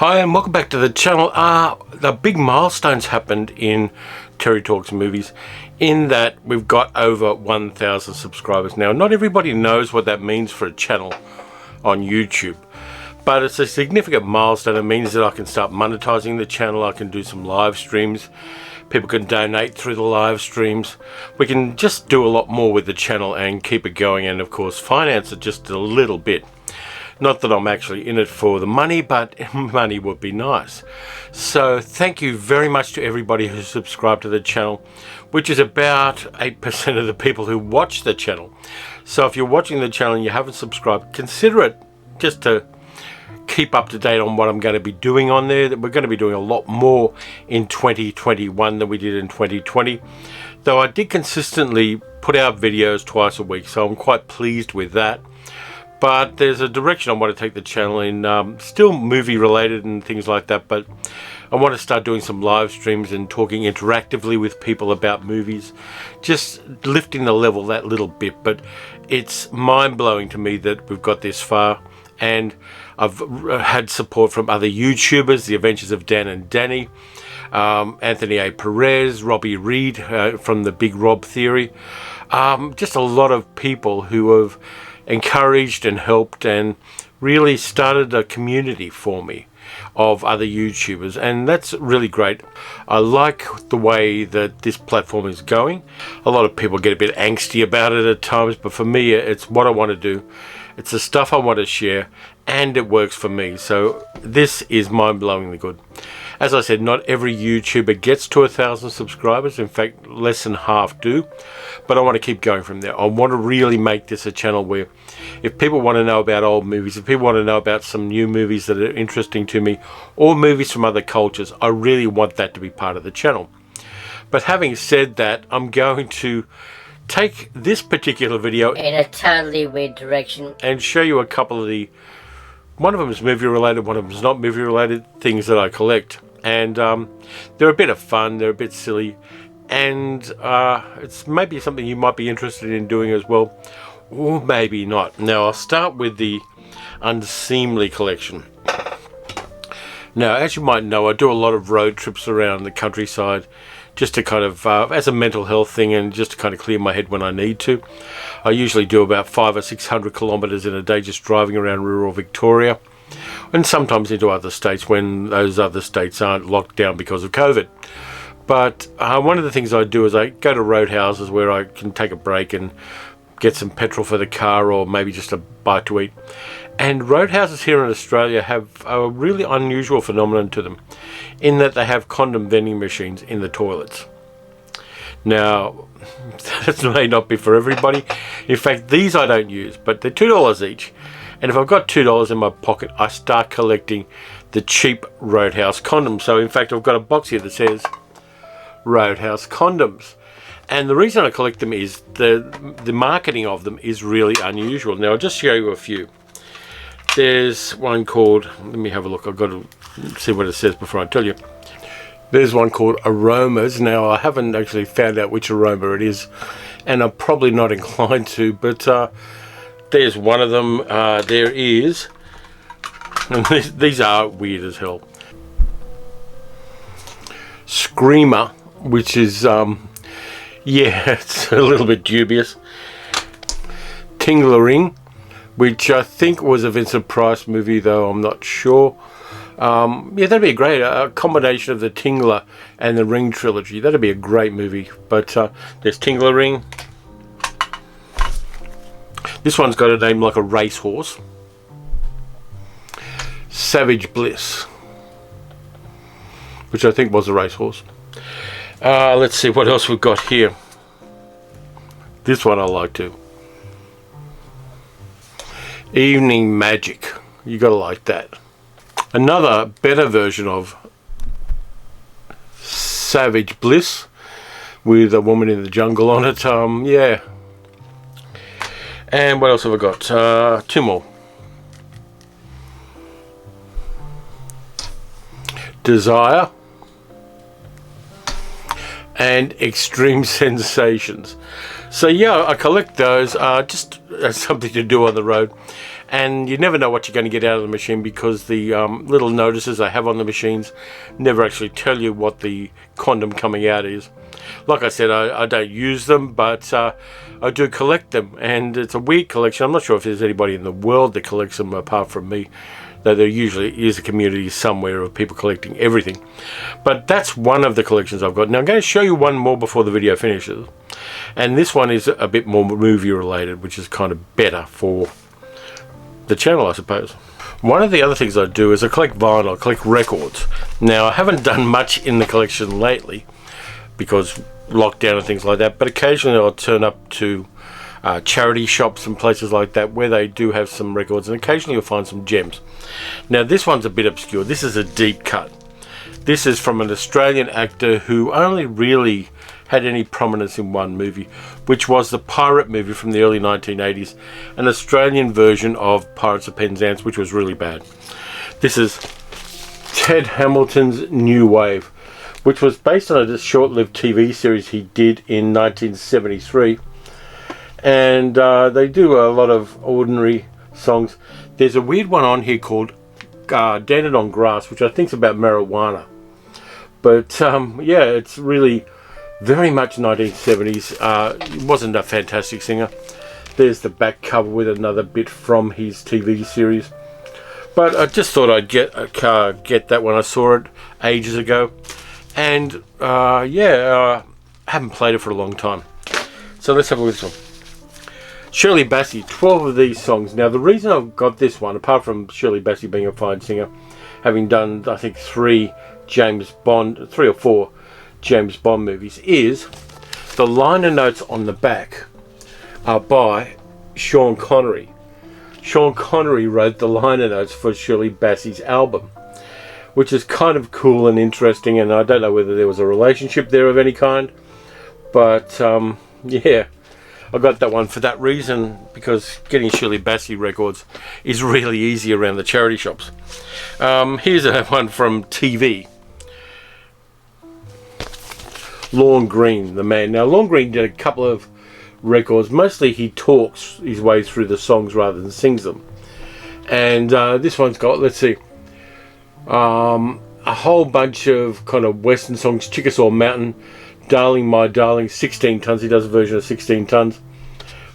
Hi and welcome back to the channel. The big milestones happened in Terry Talks Movies in that we've got over 1,000 subscribers now. Not everybody knows what that means for a channel on YouTube, but it's a significant milestone. It means that I can start monetizing the channel. I can do some live streams. People can donate through the live streams. We can just do a lot more with the channel and keep it going, and of course finance it just a little bit. Not that I'm actually in it for the money, but money would be nice. So thank you very much to everybody who subscribed to the channel, which is about 8% of the people who watch the channel. So if you're watching the channel and you haven't subscribed, consider it, just to keep up to date on what I'm going to be doing on there. We're going to be doing a lot more in 2021 than we did in 2020. Though I did consistently put out videos twice a week, so I'm quite pleased with that. But there's a direction I want to take the channel in, still movie related and things like that, but I want to start doing some live streams and talking interactively with people about movies, just lifting the level that little bit. But it's mind-blowing to me that we've got this far, and I've had support from other YouTubers, The Adventures of Dan and Danny, Anthony A. Perez, Robbie Reed from the Big Rob Theory, just a lot of people who have encouraged and helped and really started a community for me of other YouTubers, and that's really great. I like the way that this platform is going. A lot of people get a bit angsty about it at times, but for me it's what I want to do. It's the stuff I want to share, and it works for me. So this is mind-blowingly good. As I said, not every YouTuber gets to 1,000 subscribers. In fact, less than half do. But I want to keep going from there. I want to really make this a channel where if people want to know about old movies, if people want to know about some new movies that are interesting to me, or movies from other cultures, I really want that to be part of the channel. But having said that, I'm going to take this particular video in a totally weird direction and show you a couple of the, one of them is movie related, one of them is not movie related, things that I collect. And they're a bit of fun, they're a bit silly, and it's maybe something you might be interested in doing as well, or maybe not. Now I'll start with the unseemly collection. Now, as you might know, I do a lot of road trips around the countryside, just to kind of, as a mental health thing, and just to kind of clear my head when I need to. I usually do about 500 or 600 kilometres in a day just driving around rural Victoria, and sometimes into other states when those other states aren't locked down because of COVID. But one of the things I do is I go to Roadhouses where I can take a break and get some petrol for the car, or maybe just a bite to eat. And Roadhouses here in Australia have a really unusual phenomenon to them, in that they have condom vending machines in the toilets. Now, that may not be for everybody. In fact, these I don't use, but they're $2 each. And if I've got $2 in my pocket, I start collecting the cheap Roadhouse condoms. So in fact, I've got a box here that says Roadhouse condoms. And the reason I collect them is the marketing of them is really unusual. Now I'll just show you a few. There's one called, let me have a look, I've got to see what it says before I tell you. There's one called Aromas. Now I haven't actually found out which aroma it is, and I'm probably not inclined to, but there's one of them. There is, and these are weird as hell. Screamer, which is, yeah, it's a little bit dubious. Tinglering, which I think was a Vincent Price movie, though I'm not sure. Yeah, that'd be a great combination of the Tingler and the Ring trilogy. That'd be a great movie. But there's Tinglering. This one's got a name like a racehorse. Savage Bliss, which I think was a racehorse. Let's see what else we've got here. This one I like too. Evening Magic. You gotta like that. Another better version of Savage Bliss with a woman in the jungle on it. Yeah. And what else have I got? Two more. Desire. and Extreme Sensations. So yeah, I collect those just as something to do on the road. And you never know what you're going to get out of the machine, because the little notices I have on the machines never actually tell you what the condom coming out is. Like I said, I don't use them, but I do collect them, and it's a weird collection. I'm not sure if there's anybody in the world that collects them apart from me, though there usually is a community somewhere of people collecting everything. But that's one of the collections I've got. Now I'm going to show you one more before the video finishes, and this one is a bit more movie related, which is kind of better for the channel, I suppose. One of the other things I do is I collect vinyl, I collect records. Now I haven't done much in the collection lately because lockdown and things like that, but occasionally I'll turn up to charity shops and places like that where they do have some records, and occasionally you'll find some gems. Now this one's a bit obscure. This is a deep cut. This is from an Australian actor who only really had any prominence in one movie, which was the pirate movie from the early 1980s, an Australian version of Pirates of Penzance, which was really bad. This is Ted Hamilton's New Wave, which was based on a short-lived TV series he did in 1973. And they do a lot of ordinary songs. There's a weird one on here called Danded on Grass, which I think is about marijuana. But yeah, it's really very much 1970s. He wasn't a fantastic singer. There's the back cover with another bit from his TV series. But I just thought I'd get that one. I saw it ages ago. And yeah, I haven't played it for a long time. So let's have a look at this one. Shirley Bassey, 12 of these songs. Now the reason I've got this one, apart from Shirley Bassey being a fine singer, having done I think 3 or 4 James Bond movies, is the liner notes on the back are by Sean Connery. Sean Connery wrote the liner notes for Shirley Bassey's album, which is kind of cool and interesting, and I don't know whether there was a relationship there of any kind, but yeah, I got that one for that reason, because getting Shirley Bassey records is really easy around the charity shops. Here's one from TV. Lorne Greene, the man. Now Lorne Greene did a couple of records. Mostly he talks his way through the songs rather than sings them. And this one's got, let's see, a whole bunch of kind of western songs. Chickasaw Mountain, Darling My Darling, 16 Tons. He does a version of 16 Tons.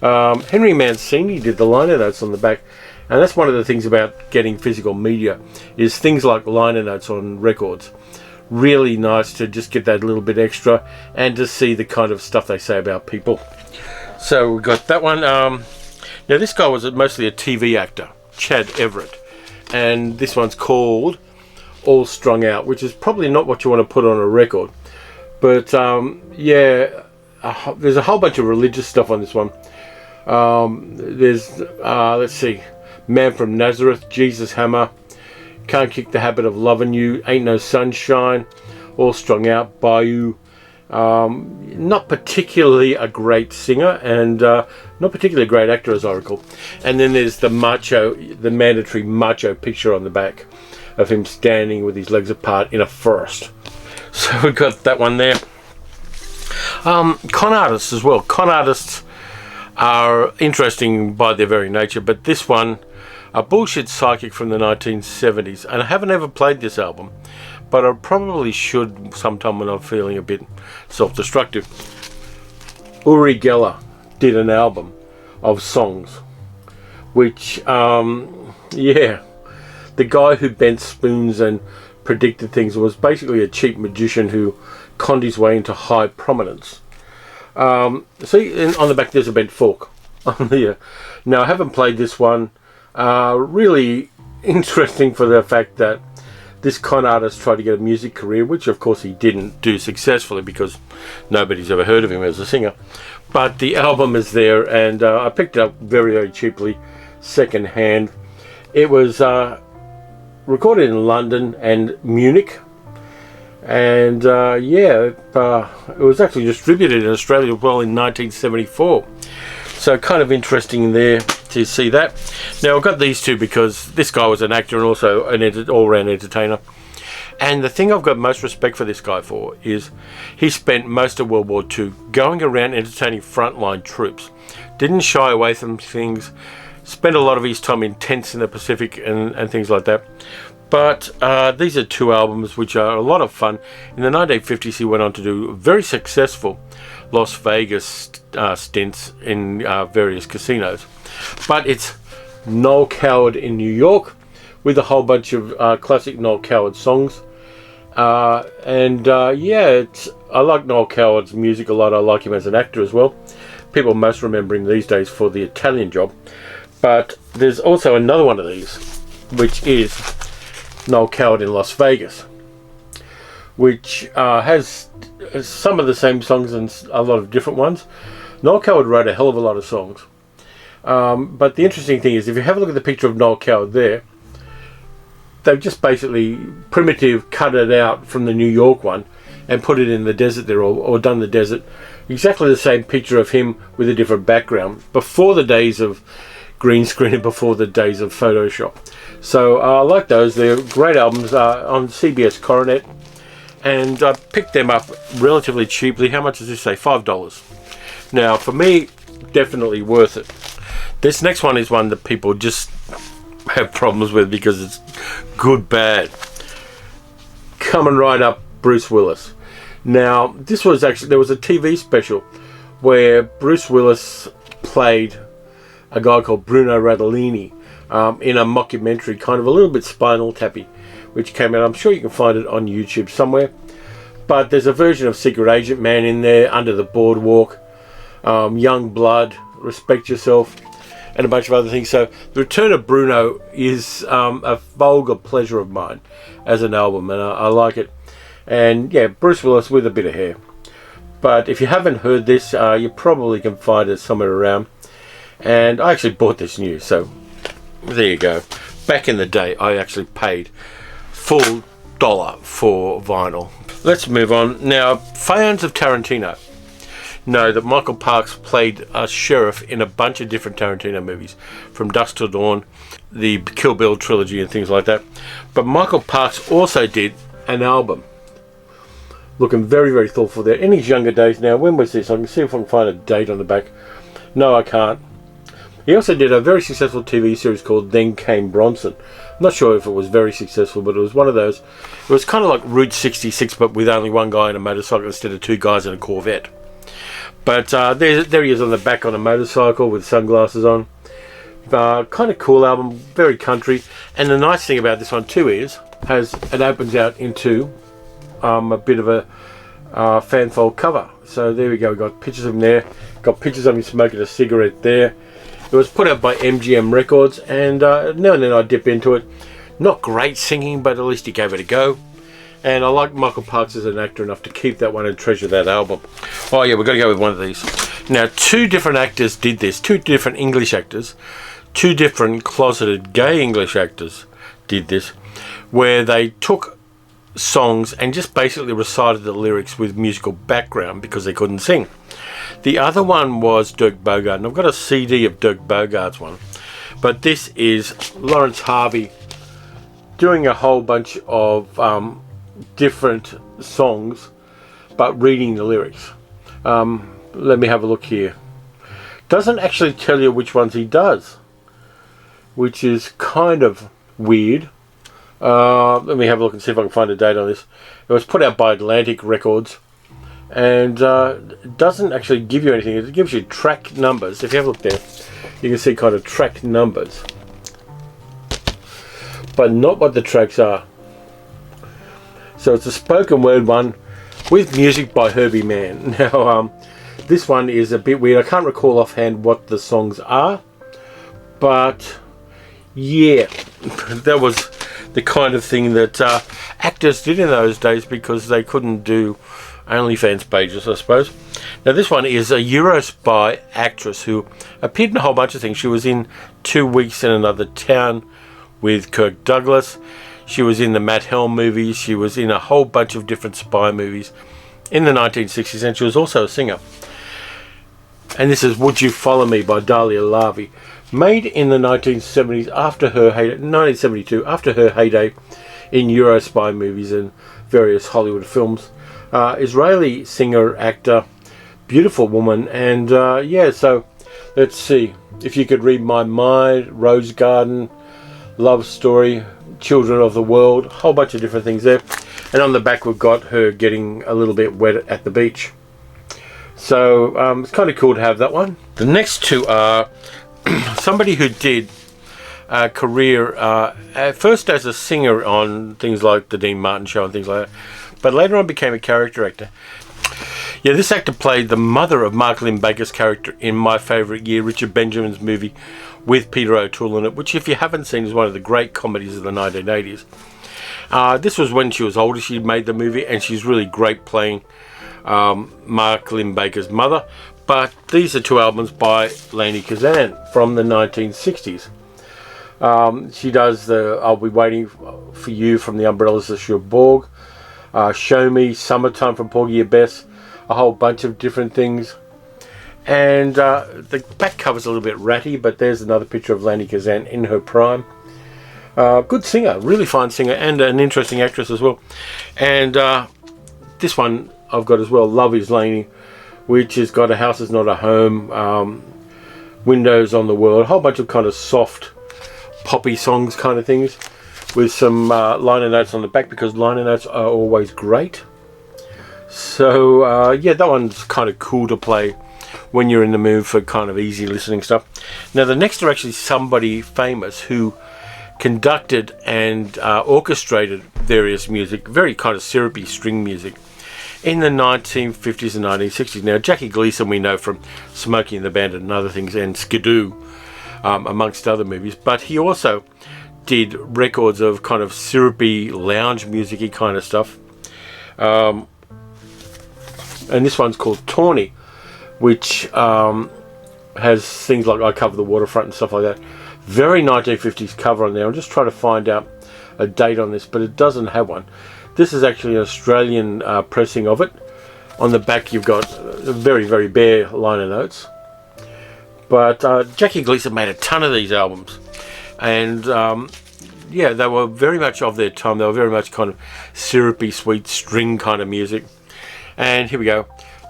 Henry Mancini did the liner notes on the back. And that's one of the things about getting physical media, is things like liner notes on records. Really nice to just get that little bit extra and to see the kind of stuff they say about people. So we got that one. Now this guy was mostly a TV actor, Chad Everett, and this one's called All Strung Out, which is probably not what you want to put on a record, but yeah, there's a whole bunch of religious stuff on this one. There's let's see, Man from Nazareth, Jesus Hammer, Can't Kick the Habit of Loving You, Ain't No Sunshine, All Strung Out, Bayou. Not particularly a great singer, and not particularly a great actor as I recall. And then there's the mandatory macho picture on the back of him standing with his legs apart in a forest. So we've got that one there. Con artists as well. Con artists are interesting by their very nature, but this one, a bullshit psychic from the 1970s, and I haven't ever played this album, but I probably should sometime when I'm feeling a bit self-destructive. Uri Geller did an album of songs, which, yeah, the guy who bent spoons and predicted things was basically a cheap magician who conned his way into high prominence. See, on the back there's a bent fork. Now I haven't played this one. Really interesting for the fact that this con artist tried to get a music career, which of course he didn't do successfully because nobody's ever heard of him as a singer. But the album is there, and I picked it up very, very cheaply, second hand. It was recorded in London and Munich, and yeah, it was actually distributed in Australia as well in 1974. So kind of interesting there to see that. Now I've got these two because this guy was an actor and also an all-round entertainer. And the thing I've got most respect for this guy for is he spent most of World War II going around entertaining frontline troops. Didn't shy away from things. Spent a lot of his time in tents in the Pacific and things like that. But these are two albums which are a lot of fun. In the 1950s, he went on to do very successful Las Vegas stints in various casinos. But it's Noel Coward in New York with a whole bunch of classic Noel Coward songs. Yeah, I like Noel Coward's music a lot. I like him as an actor as well. People most remember him these days for The Italian Job. But there's also another one of these, which is Noel Coward in Las Vegas, which has some of the same songs and a lot of different ones. Noel Coward wrote a hell of a lot of songs. But the interesting thing is, if you have a look at the picture of Noel Coward there, they've just basically primitive cut it out from the New York one and put it in the desert there, or done the desert. Exactly the same picture of him with a different background, before the days of green screen and before the days of Photoshop. So I like those. They're great albums on CBS Coronet, and I picked them up relatively cheaply. How much does this say? $5. Now for me, definitely worth it. This next one is one that people just have problems with because it's good bad. Coming right up, Bruce Willis. Now this was actually, there was a TV special where Bruce Willis played a guy called Bruno Radolini in a mockumentary, kind of a little bit Spinal Tappy, which came out. I'm sure you can find it on YouTube somewhere. But there's a version of Secret Agent Man in there, Under the Boardwalk, Young Blood, Respect Yourself, and a bunch of other things. So The Return of Bruno is a vulgar pleasure of mine as an album, and I like it. And yeah, Bruce Willis with a bit of hair. But if you haven't heard this, you probably can find it somewhere around. And I actually bought this new, so there you go. Back in the day, I actually paid full dollar for vinyl. Let's move on. Now, fans of Tarantino know that Michael Parks played a sheriff in a bunch of different Tarantino movies, from Dusk Till Dawn, the Kill Bill trilogy and things like that. But Michael Parks also did an album. Looking very, very thoughtful there. In his younger days now, when was this? I can see if I can find a date on the back. No, I can't. He also did a very successful TV series called Then Came Bronson. I'm not sure if it was very successful, but it was one of those. It was kind of like Route 66, but with only one guy in a motorcycle instead of two guys in a Corvette. But there he is on the back on a motorcycle with sunglasses on. Kind of cool album, very country. And the nice thing about this one too is, it opens out into a bit of a fanfold cover. So there we go. We've got pictures of him there. Got pictures of him smoking a cigarette there. It was put out by MGM Records, and now and then I dip into it. Not great singing, but at least he gave it a go. And I like Michael Parks as an actor enough to keep that one and treasure that album. Oh yeah, we've got to go with one of these. Now, two different actors did this. Two different English actors. Two different closeted gay English actors did this, where they took songs and just basically recited the lyrics with musical background because they couldn't sing. The other one was Dirk Bogarde, and I've got a CD of Dirk Bogarde's one, but this is Lawrence Harvey doing a whole bunch of different songs but reading the lyrics. Let me have a look here. Doesn't actually tell you which ones he does, which is kind of weird. Let me have a look and see if I can find a date on this. It was put out by Atlantic Records, and it doesn't actually give you anything. It gives you track numbers. If you have a look there, you can see kind of track numbers, but not what the tracks are. So it's a spoken word one with music by Herbie Mann. Now this one is a bit weird. I can't recall offhand what the songs are, but yeah, that was the kind of thing that actors did in those days because they couldn't do OnlyFans pages, I suppose. Now this one is a Eurospy actress who appeared in a whole bunch of things. She was in 2 Weeks in Another Town with Kirk Douglas. She was in the Matt Helm movies. She was in a whole bunch of different spy movies in the 1960s, and she was also a singer. And this is Would You Follow Me by Dahlia Lahn, made in the 1970s after her heyday, 1972, after her heyday in Euro spy movies and various Hollywood films. Israeli singer, actor, beautiful woman, and yeah, so let's see. If You Could Read My Mind, Rose Garden, Love Story, Children of the World, a whole bunch of different things there. And on the back we've got her getting a little bit wet at the beach. So it's kind of cool to have that one. The next two are somebody who did a career at first as a singer on things like the Dean Martin Show and things like that, but later on became a character actor. Yeah, this actor played the mother of Mark Linn-Baker's character in My Favourite Year, Richard Benjamin's movie with Peter O'Toole in it, which, if you haven't seen, is one of the great comedies of the 1980s. This was when she was older. She made the movie, and she's really great playing Mark Linn-Baker's mother. But these are two albums by Lainie Kazan from the 1960s. She does the I'll Be Waiting for You from the Umbrellas of Cherbourg, Show Me, Summertime from Porgy and Bess, a whole bunch of different things. And the back cover's a little bit ratty, but there's another picture of Lainie Kazan in her prime. Good singer, really fine singer, and an interesting actress as well. And this one I've got as well, Love Is Lainie, which has got A House Is Not a Home, Windows on the World, a whole bunch of kind of soft poppy songs kind of things, with some liner notes on the back, because liner notes are always great. So yeah, that one's kind of cool to play when you're in the mood for kind of easy listening stuff. Now the next are actually somebody famous who conducted and orchestrated various music, very kind of syrupy string music, in the 1950s and 1960s. Now Jackie Gleason we know from Smokey and the Bandit and other things, and Skidoo, amongst other movies, but he also did records of kind of syrupy lounge music-y kind of stuff. And this one's called Tawny, which has things like I Cover the Waterfront and stuff like that. Very 1950s cover on there. I'm just trying to find out a date on this, but it doesn't have one. This is actually an Australian pressing of it. On the back you've got very, very bare liner notes. But Jackie Gleason made a ton of these albums. And yeah, they were very much of their time. They were very much kind of syrupy, sweet string kind of music. And here we go.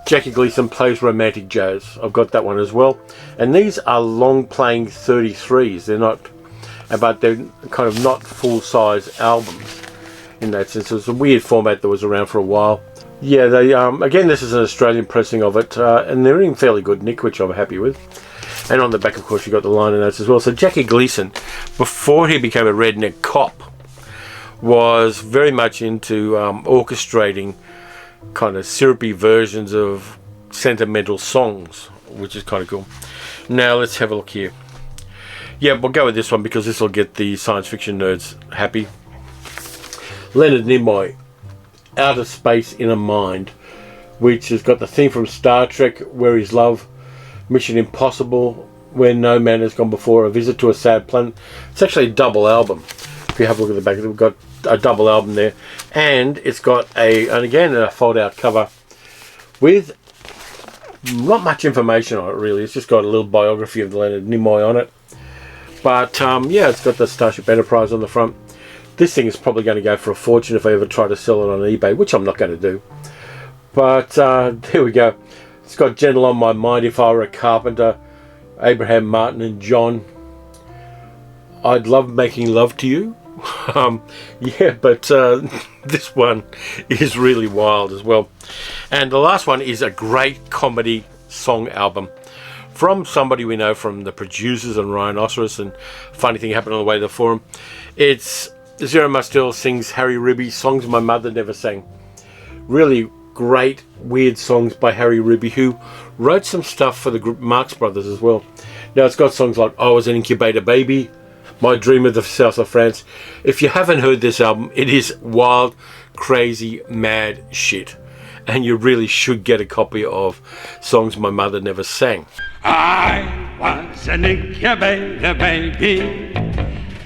Jackie Gleason Plays Romantic Jazz. I've got that one as well. And these are long playing 33s. They're not, but they're kind of not full size albums in that sense. It's a weird format that was around for a while. Yeah, they again, this is an Australian pressing of it, and they're in fairly good nick, which I'm happy with. And on the back, of course, you've got the liner notes as well. So Jackie Gleason, before he became a redneck cop, was very much into orchestrating kind of syrupy versions of sentimental songs, which is kind of cool. Now let's have a look here. Yeah, we'll go with this one because this will get the science fiction nerds happy. Leonard Nimoy, Outer Space, Inner Mind, which has got the theme from Star Trek, Where Is Love, Mission Impossible, Where No Man Has Gone Before, A Visit to a Sad Planet. It's actually a double album. If you have a look at the back, we've got a double album there, and it's got a fold-out cover with not much information on it really. It's just got a little biography of Leonard Nimoy on it. But yeah, it's got the Starship Enterprise on the front. This thing is probably going to go for a fortune if I ever try to sell it on eBay, which I'm not going to do. But there we go. It's got Gentle on My Mind, If I Were a Carpenter, Abraham Martin and John, I'd Love Making Love to You. Yeah, but this one is really wild as well. And the last one is a great comedy song album from somebody we know from the producers and Rhinoceros, and funny thing happened on the way to the forum. It's Zero Mustel sings Harry Ribby, Songs My Mother Never Sang. Really great weird songs by Harry Ribby, who wrote some stuff for the group Marx Brothers as well. Now it's got songs like I Was an Incubator Baby, My Dream of the South of France. If you haven't heard this album, it is wild, crazy, mad shit. And you really should get a copy of Songs My Mother Never Sang. I was an incubator baby,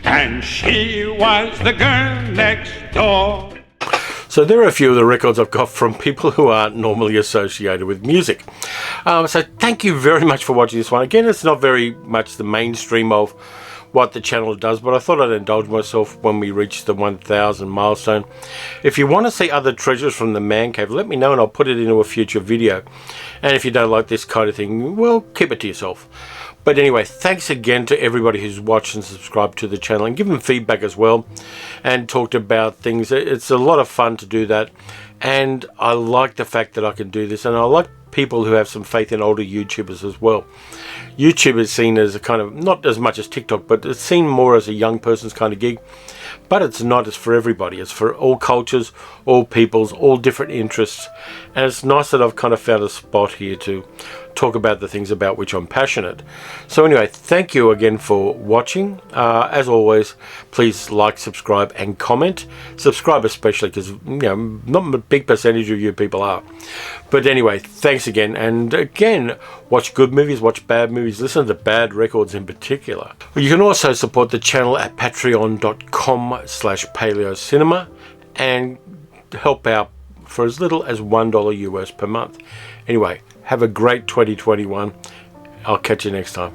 and she was the girl next door. So there are a few of the records I've got from people who aren't normally associated with music. So thank you very much for watching this one. Again, it's not very much the mainstream of what the channel does, but I thought I'd indulge myself when we reach the 1,000 milestone. If you want to see other treasures from the man cave, let me know and I'll put it into a future video. And if you don't like this kind of thing, well, keep it to yourself. But anyway, thanks again to everybody who's watched and subscribed to the channel, and given feedback as well and talked about things. It's a lot of fun to do that, and I like the fact that I can do this, and I like people who have some faith in older YouTubers as well. YouTube is seen as a kind of, not as much as TikTok, but it's seen more as a young person's kind of gig. But it's not. It's for everybody. It's for all cultures, all peoples, all different interests. And it's nice that I've kind of found a spot here to talk about the things about which I'm passionate. So anyway, thank you again for watching. As always, please like, subscribe and comment. Subscribe especially, because not a big percentage of you people are. But anyway, thanks again. And again, watch good movies, watch bad movies, listen to bad records in particular. You can also support the channel at patreon.com/paleocinema and help out for as little as $1 US per month. Anyway, have a great 2021. I'll catch you next time.